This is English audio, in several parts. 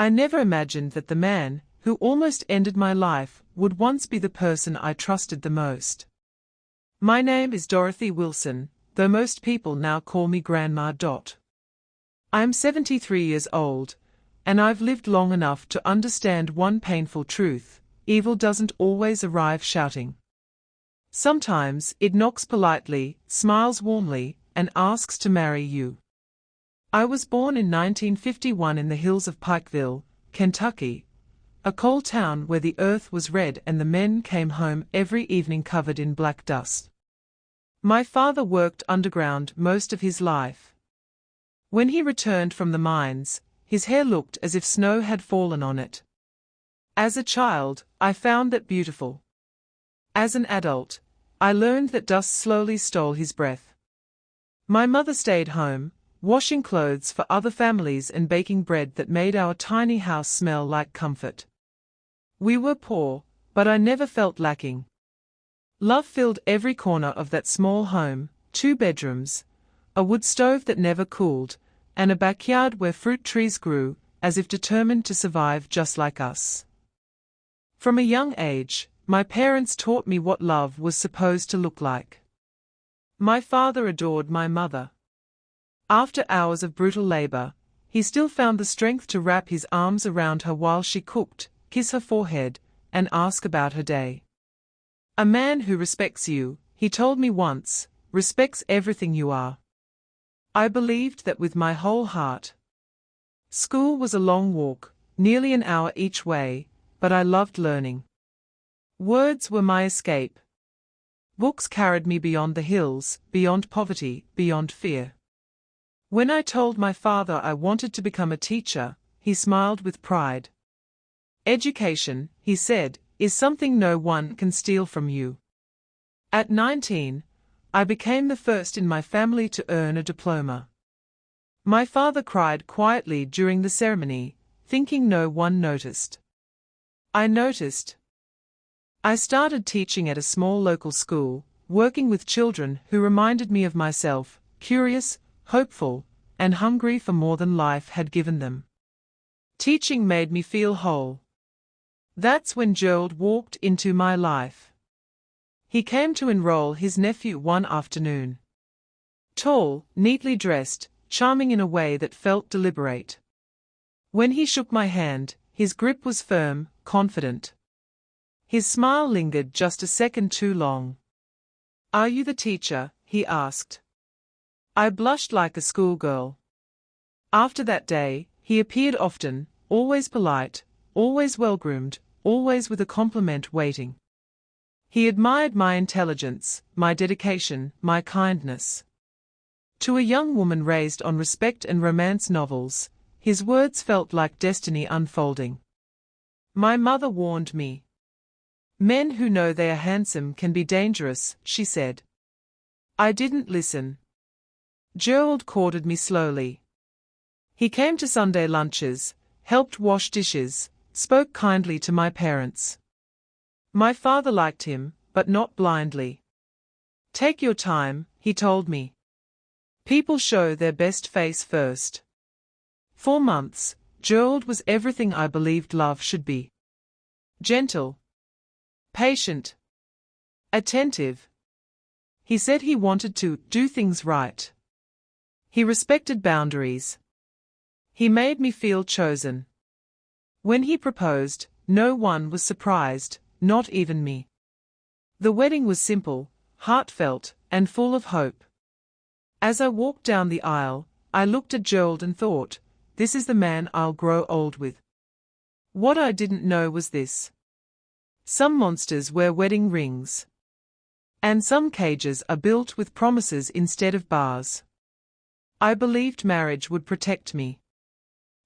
I never imagined that the man, who almost ended my life, would once be the person I trusted the most. My name is Dorothy Wilson, though most people now call me Grandma Dot. I am 73 years old, and I've lived long enough to understand one painful truth: evil doesn't always arrive shouting. Sometimes it knocks politely, smiles warmly, and asks to marry you. I was born in 1951 in the hills of Pikeville, Kentucky, a coal town where the earth was red and the men came home every evening covered in black dust. My father worked underground most of his life. When he returned from the mines, his hair looked as if snow had fallen on it. As a child, I found that beautiful. As an adult, I learned that dust slowly stole his breath. My mother stayed home, washing clothes for other families and baking bread that made our tiny house smell like comfort. We were poor, but I never felt lacking. Love filled every corner of that small home: 2 bedrooms, a wood stove that never cooled, and a backyard where fruit trees grew, as if determined to survive just like us. From a young age, my parents taught me what love was supposed to look like. My father adored my mother. After hours of brutal labor, he still found the strength to wrap his arms around her while she cooked, kiss her forehead, and ask about her day. "A man who respects you," he told me once, "respects everything you are." I believed that with my whole heart. School was a long walk, nearly an hour each way, but I loved learning. Words were my escape. Books carried me beyond the hills, beyond poverty, beyond fear. When I told my father I wanted to become a teacher, he smiled with pride. "Education," he said, "is something no one can steal from you." At 19, I became the first in my family to earn a diploma. My father cried quietly during the ceremony, thinking no one noticed. I noticed. I started teaching at a small local school, working with children who reminded me of myself, curious, hopeful, and hungry for more than life had given them. Teaching made me feel whole. That's when Gerald walked into my life. He came to enroll his nephew one afternoon. Tall, neatly dressed, charming in a way that felt deliberate. When he shook my hand, his grip was firm, confident. His smile lingered just a second too long. "Are you the teacher?" he asked. I blushed like a schoolgirl. After that day, he appeared often, always polite, always well-groomed, always with a compliment waiting. He admired my intelligence, my dedication, my kindness. To a young woman raised on respect and romance novels, his words felt like destiny unfolding. My mother warned me. "Men who know they are handsome can be dangerous," she said. I didn't listen. Gerald courted me slowly. He came to Sunday lunches, helped wash dishes, spoke kindly to my parents. My father liked him, but not blindly. "Take your time," he told me. "People show their best face first." 4 months, Gerald was everything I believed love should be. Gentle. Patient. Attentive. He said he wanted to do things right. He respected boundaries. He made me feel chosen. When he proposed, no one was surprised, not even me. The wedding was simple, heartfelt, and full of hope. As I walked down the aisle, I looked at Gerald and thought, this is the man I'll grow old with. What I didn't know was this. Some monsters wear wedding rings. And some cages are built with promises instead of bars. I believed marriage would protect me.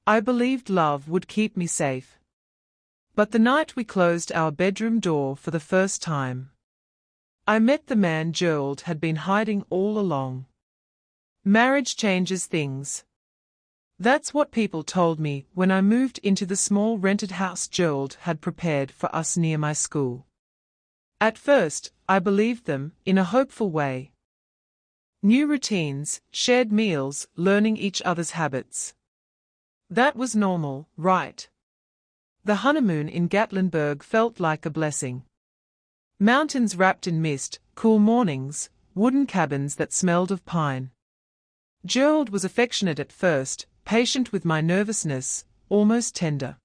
I believed love would keep me safe. But the night we closed our bedroom door for the first time, I met the man Gerald had been hiding all along. Marriage changes things. That's what people told me when I moved into the small rented house Gerald had prepared for us near my school. At first, I believed them, in a hopeful way. New routines, shared meals, learning each other's habits. That was normal, right? The honeymoon in Gatlinburg felt like a blessing. Mountains wrapped in mist, cool mornings, wooden cabins that smelled of pine. Gerald was affectionate at first, patient with my nervousness, almost tender.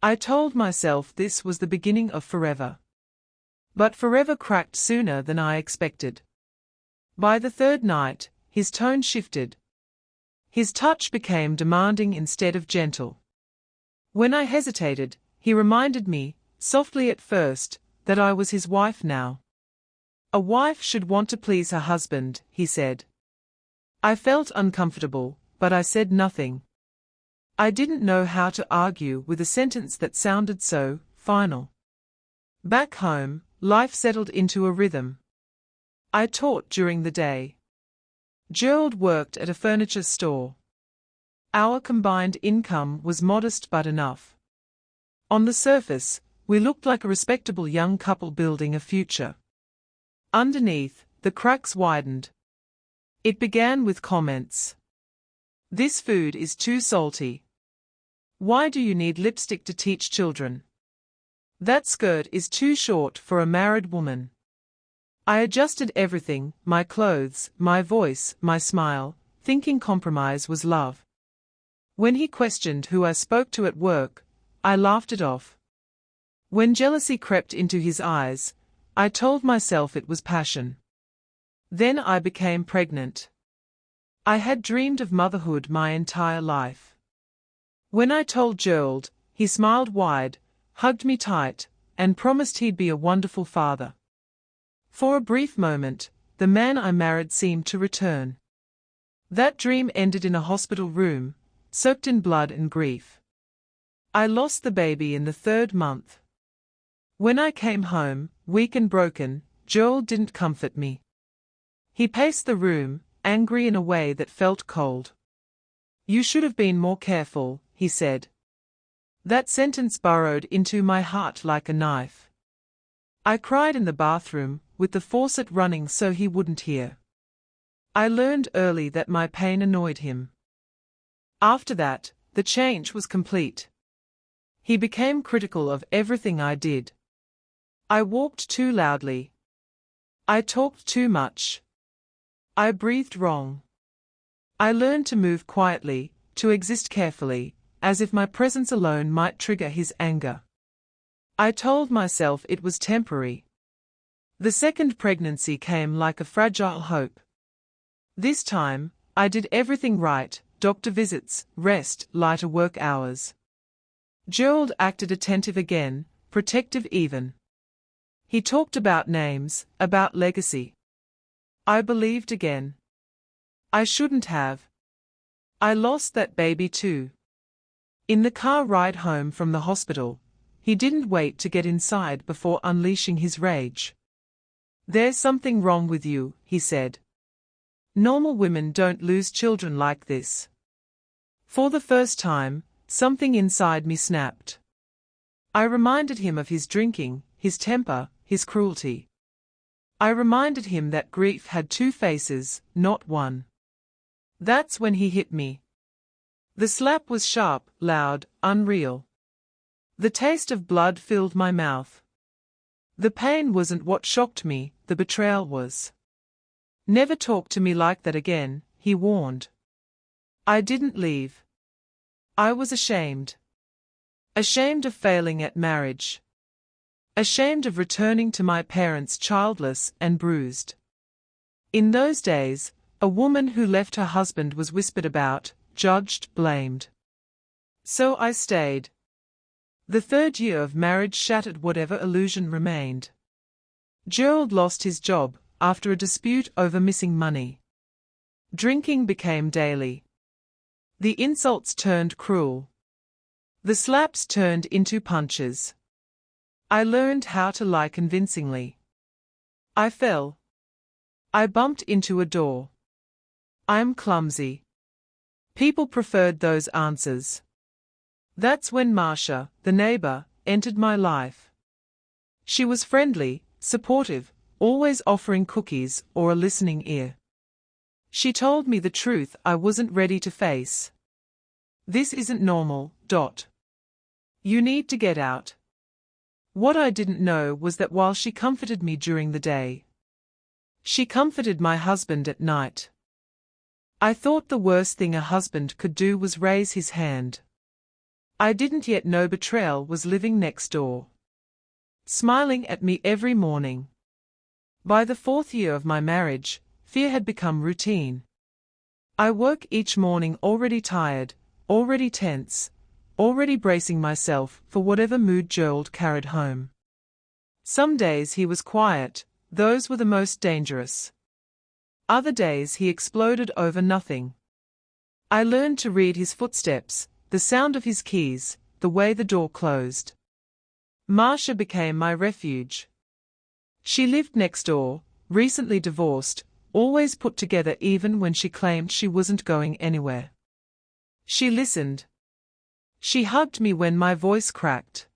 I told myself this was the beginning of forever. But forever cracked sooner than I expected. By the third night, his tone shifted. His touch became demanding instead of gentle. When I hesitated, he reminded me, softly at first, that I was his wife now. A wife should want to please her husband, he said. I felt uncomfortable, but I said nothing. I didn't know how to argue with a sentence that sounded so final. Back home, life settled into a rhythm. I taught during the day. Gerald worked at a furniture store. Our combined income was modest but enough. On the surface, we looked like a respectable young couple building a future. Underneath, the cracks widened. It began with comments. This food is too salty. Why do you need lipstick to teach children? That skirt is too short for a married woman. I adjusted everything, my clothes, my voice, my smile, thinking compromise was love. When he questioned who I spoke to at work, I laughed it off. When jealousy crept into his eyes, I told myself it was passion. Then I became pregnant. I had dreamed of motherhood my entire life. When I told Gerald, he smiled wide, hugged me tight, and promised he'd be a wonderful father. For a brief moment, the man I married seemed to return. That dream ended in a hospital room, soaked in blood and grief. I lost the baby in the 3rd month. When I came home, weak and broken, Gerald didn't comfort me. He paced the room, angry in a way that felt cold. You should have been more careful, he said. That sentence burrowed into my heart like a knife. I cried in the bathroom, with the faucet running so he wouldn't hear. I learned early that my pain annoyed him. After that, the change was complete. He became critical of everything I did. I walked too loudly. I talked too much. I breathed wrong. I learned to move quietly, to exist carefully, as if my presence alone might trigger his anger. I told myself it was temporary. The second pregnancy came like a fragile hope. This time, I did everything right, doctor visits, rest, lighter work hours. Gerald acted attentive again, protective even. He talked about names, about legacy. I believed again. I shouldn't have. I lost that baby too. In the car ride home from the hospital, he didn't wait to get inside before unleashing his rage. There's something wrong with you, he said. Normal women don't lose children like this. For the first time, something inside me snapped. I reminded him of his drinking, his temper, his cruelty. I reminded him that grief had 2 faces, not one. That's when he hit me. The slap was sharp, loud, unreal. The taste of blood filled my mouth. The pain wasn't what shocked me, the betrayal was. Never talk to me like that again, he warned. I didn't leave. I was ashamed. Ashamed of failing at marriage. Ashamed of returning to my parents childless and bruised. In those days, a woman who left her husband was whispered about, judged, blamed. So I stayed. The 3rd year of marriage shattered whatever illusion remained. Gerald lost his job after a dispute over missing money. Drinking became daily. The insults turned cruel. The slaps turned into punches. I learned how to lie convincingly. I fell. I bumped into a door. I'm clumsy. People preferred those answers. That's when Marcia, the neighbor, entered my life. She was friendly, supportive, always offering cookies or a listening ear. She told me the truth I wasn't ready to face. This isn't normal. You need to get out. What I didn't know was that while she comforted me during the day, she comforted my husband at night. I thought the worst thing a husband could do was raise his hand. I didn't yet know betrayal was living next door, smiling at me every morning. By the 4th year of my marriage, fear had become routine. I woke each morning already tired, already tense, already bracing myself for whatever mood Gerald carried home. Some days he was quiet, those were the most dangerous. Other days he exploded over nothing. I learned to read his footsteps, the sound of his keys, the way the door closed. Marcia became my refuge. She lived next door, recently divorced, always put together even when she claimed she wasn't going anywhere. She listened. She hugged me when my voice cracked.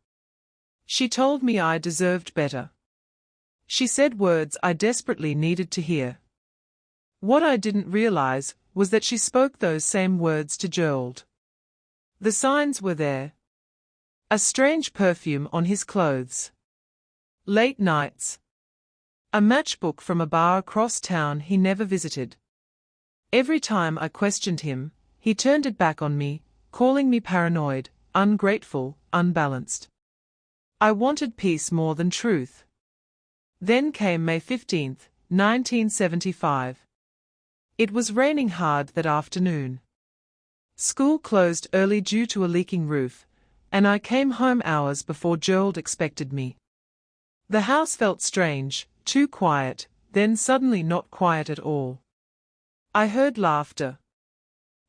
She told me I deserved better. She said words I desperately needed to hear. What I didn't realize was that she spoke those same words to Gerald. The signs were there. A strange perfume on his clothes. Late nights. A matchbook from a bar across town he never visited. Every time I questioned him, he turned it back on me, calling me paranoid, ungrateful, unbalanced. I wanted peace more than truth. Then came May 15, 1975. It was raining hard that afternoon. School closed early due to a leaking roof, and I came home hours before Gerald expected me. The house felt strange, too quiet, then suddenly not quiet at all. I heard laughter.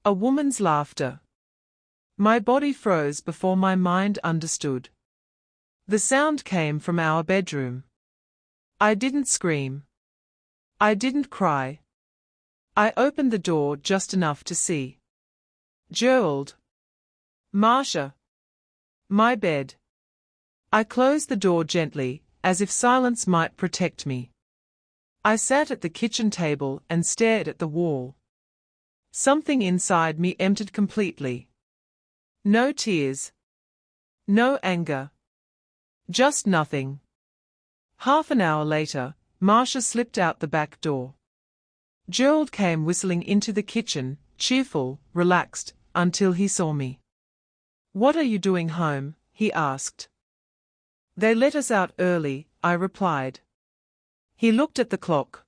A woman's laughter. My body froze before my mind understood. The sound came from our bedroom. I didn't scream. I didn't cry. I opened the door just enough to see Gerald. Marcia. My bed. I closed the door gently, as if silence might protect me. I sat at the kitchen table and stared at the wall. Something inside me emptied completely. No tears. No anger. Just nothing. Half an hour later, Marcia slipped out the back door. Gerald came whistling into the kitchen, cheerful, relaxed, until he saw me. "What are you doing home?" he asked. "They let us out early," I replied. He looked at the clock.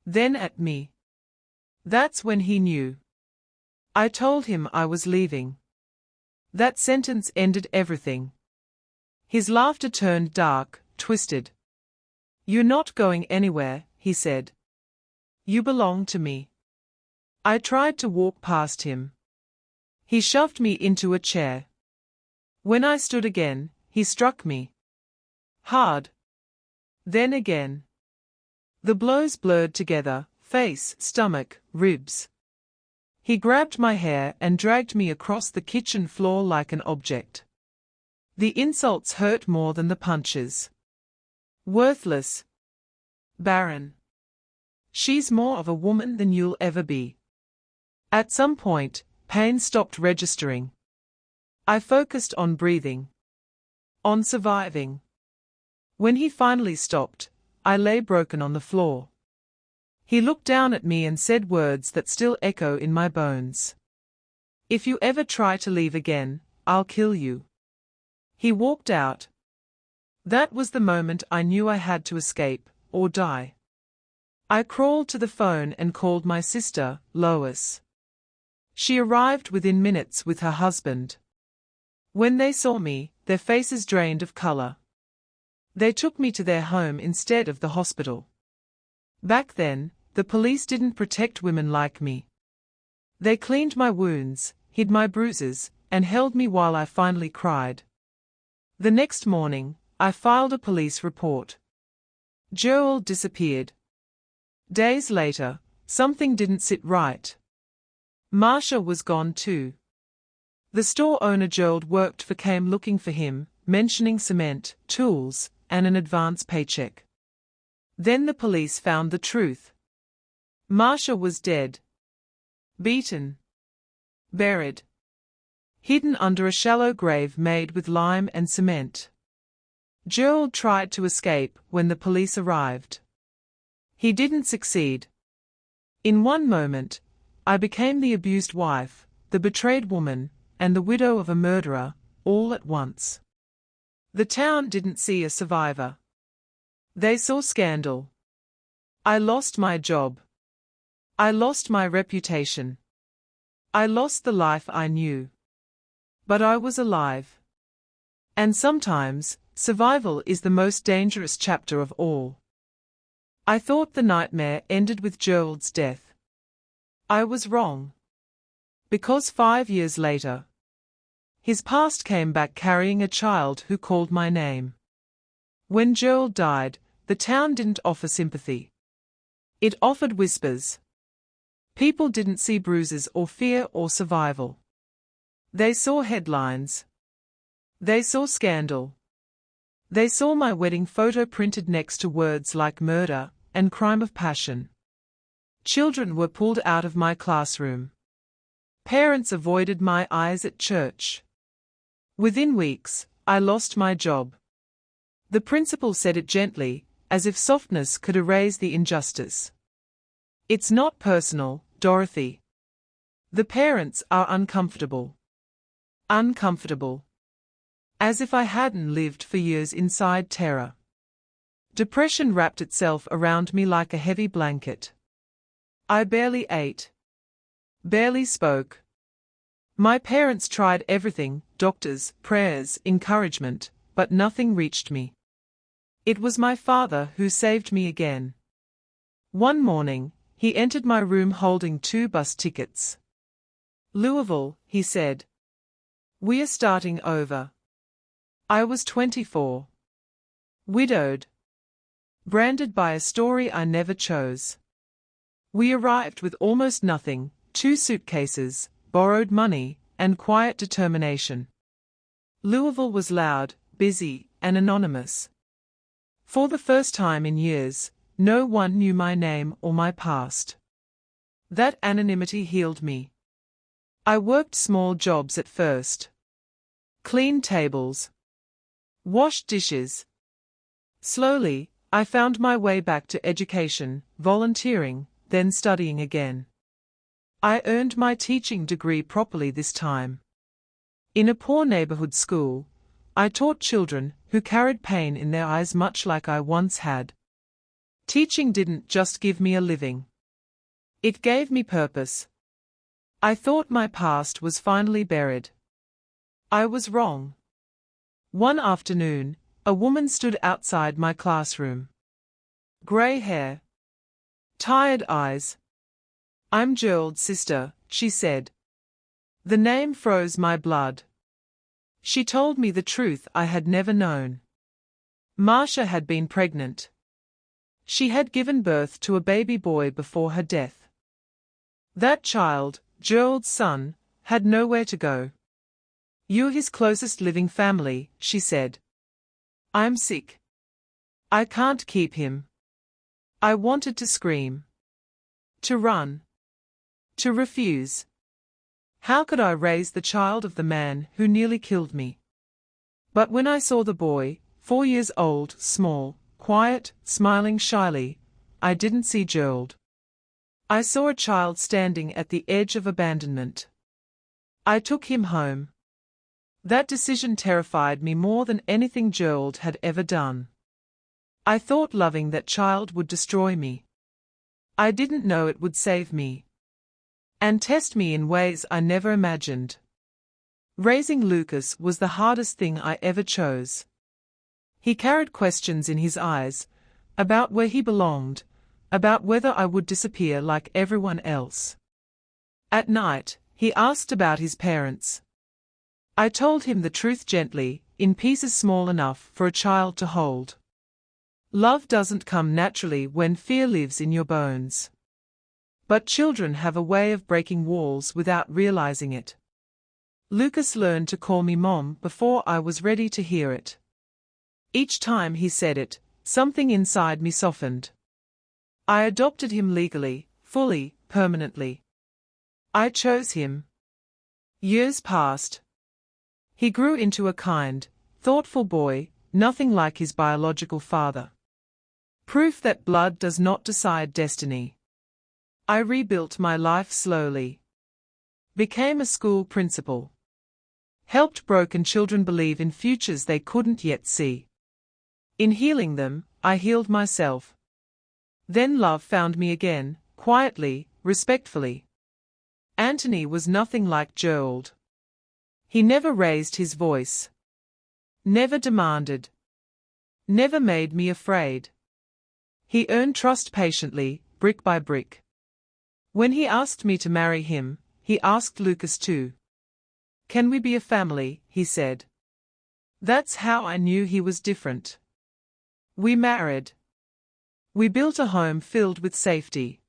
Then at me. That's when he knew. I told him I was leaving. That sentence ended everything. His laughter turned dark, twisted. "You're not going anywhere," he said. "You belong to me." I tried to walk past him. He shoved me into a chair. When I stood again, he struck me. Hard. Then again. The blows blurred together, face, stomach, ribs. He grabbed my hair and dragged me across the kitchen floor like an object. The insults hurt more than the punches. Worthless. Barren. She's more of a woman than you'll ever be. At some point, pain stopped registering. I focused on breathing. On surviving. When he finally stopped, I lay broken on the floor. He looked down at me and said words that still echo in my bones. "If you ever try to leave again, I'll kill you." He walked out. That was the moment I knew I had to escape, or die. I crawled to the phone and called my sister, Lois. She arrived within minutes with her husband. When they saw me, their faces drained of color. They took me to their home instead of the hospital. Back then, the police didn't protect women like me. They cleaned my wounds, hid my bruises, and held me while I finally cried. The next morning, I filed a police report. Gerald disappeared. Days later, something didn't sit right. Marcia was gone too. The store owner Gerald worked for came looking for him, mentioning cement, tools, and an advance paycheck. Then the police found the truth. Marcia was dead. Beaten. Buried. hidden under a shallow grave made with lime and cement. Gerald tried to escape when the police arrived. He didn't succeed. In one moment, I became the abused wife, the betrayed woman, and the widow of a murderer, all at once. The town didn't see a survivor. They saw scandal. I lost my job. I lost my reputation. I lost the life I knew. But I was alive. And sometimes, survival is the most dangerous chapter of all. I thought the nightmare ended with Gerald's death. I was wrong. Because 5 years later, his past came back carrying a child who called my name. When Gerald died, the town didn't offer sympathy. It offered whispers. People didn't see bruises or fear or survival. They saw headlines. They saw scandal. They saw my wedding photo printed next to words like murder and crime of passion. Children were pulled out of my classroom. Parents avoided my eyes at church. Within weeks, I lost my job. The principal said it gently, as if softness could erase the injustice. It's not personal, Dorothy. The parents are uncomfortable. Uncomfortable. As if I hadn't lived for years inside terror. Depression wrapped itself around me like a heavy blanket. I barely ate. Barely spoke. My parents tried everything, doctors, prayers, encouragement, but nothing reached me. It was my father who saved me again. One morning, he entered my room holding 2 bus tickets. Louisville, he said. We are starting over. I was 24. Widowed. Branded by a story I never chose. We arrived with almost nothing, 2 suitcases, borrowed money, and quiet determination. Louisville was loud, busy, and anonymous. For the first time in years, no one knew my name or my past. That anonymity healed me. I worked small jobs at first. Cleaned tables. Washed dishes. Slowly, I found my way back to education, volunteering, then studying again. I earned my teaching degree properly this time. In a poor neighborhood school, I taught children who carried pain in their eyes much like I once had. Teaching didn't just give me a living. It gave me purpose. I thought my past was finally buried. I was wrong. One afternoon, a woman stood outside my classroom. Gray hair. Tired eyes. I'm Gerald's sister, she said. The name froze my blood. She told me the truth I had never known. Marcia had been pregnant. She had given birth to a baby boy before her death. That child, Gerald's son, had nowhere to go. You're his closest living family, she said. I'm sick. I can't keep him. I wanted to scream. To run. To refuse. How could I raise the child of the man who nearly killed me? But when I saw the boy, 4 years old, small, quiet, smiling shyly, I didn't see Gerald. I saw a child standing at the edge of abandonment. I took him home. That decision terrified me more than anything Gerald had ever done. I thought loving that child would destroy me. I didn't know it would save me. And test me in ways I never imagined. Raising Lucas was the hardest thing I ever chose. He carried questions in his eyes, about where he belonged, about whether I would disappear like everyone else. At night, he asked about his parents. I told him the truth gently, in pieces small enough for a child to hold. Love doesn't come naturally when fear lives in your bones. But children have a way of breaking walls without realizing it. Lucas learned to call me Mom before I was ready to hear it. Each time he said it, something inside me softened. I adopted him legally, fully, permanently. I chose him. Years passed. He grew into a kind, thoughtful boy, nothing like his biological father. Proof that blood does not decide destiny. I rebuilt my life slowly. Became a school principal. Helped broken children believe in futures they couldn't yet see. In healing them, I healed myself. Then love found me again, quietly, respectfully. Anthony was nothing like Gerald. He never raised his voice. Never demanded. Never made me afraid. He earned trust patiently, brick by brick. When he asked me to marry him, he asked Lucas too. "Can we be a family?" he said. That's how I knew he was different. We married. We built a home filled with safety.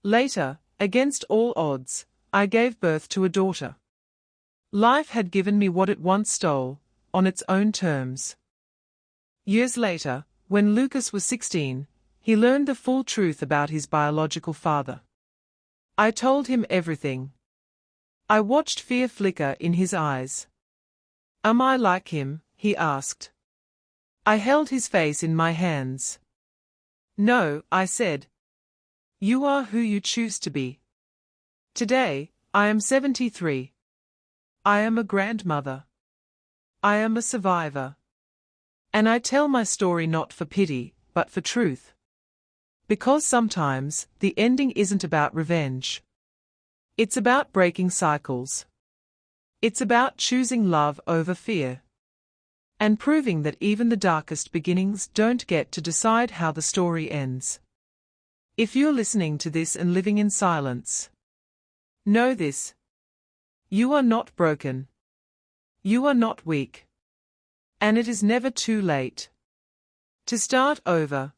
Later, against all odds, I gave birth to a daughter. Life had given me what it once stole, on its own terms. Years later, when Lucas was 16, he learned the full truth about his biological father. I told him everything. I watched fear flicker in his eyes. "Am I like him?" he asked. I held his face in my hands. "No," I said. "You are who you choose to be." Today, I am 73. I am a grandmother. I am a survivor. And I tell my story not for pity, but for truth. Because sometimes, the ending isn't about revenge. It's about breaking cycles. It's about choosing love over fear. And proving that even the darkest beginnings don't get to decide how the story ends. If you're listening to this and living in silence, know this. You are not broken. You are not weak. And it is never too late to start over.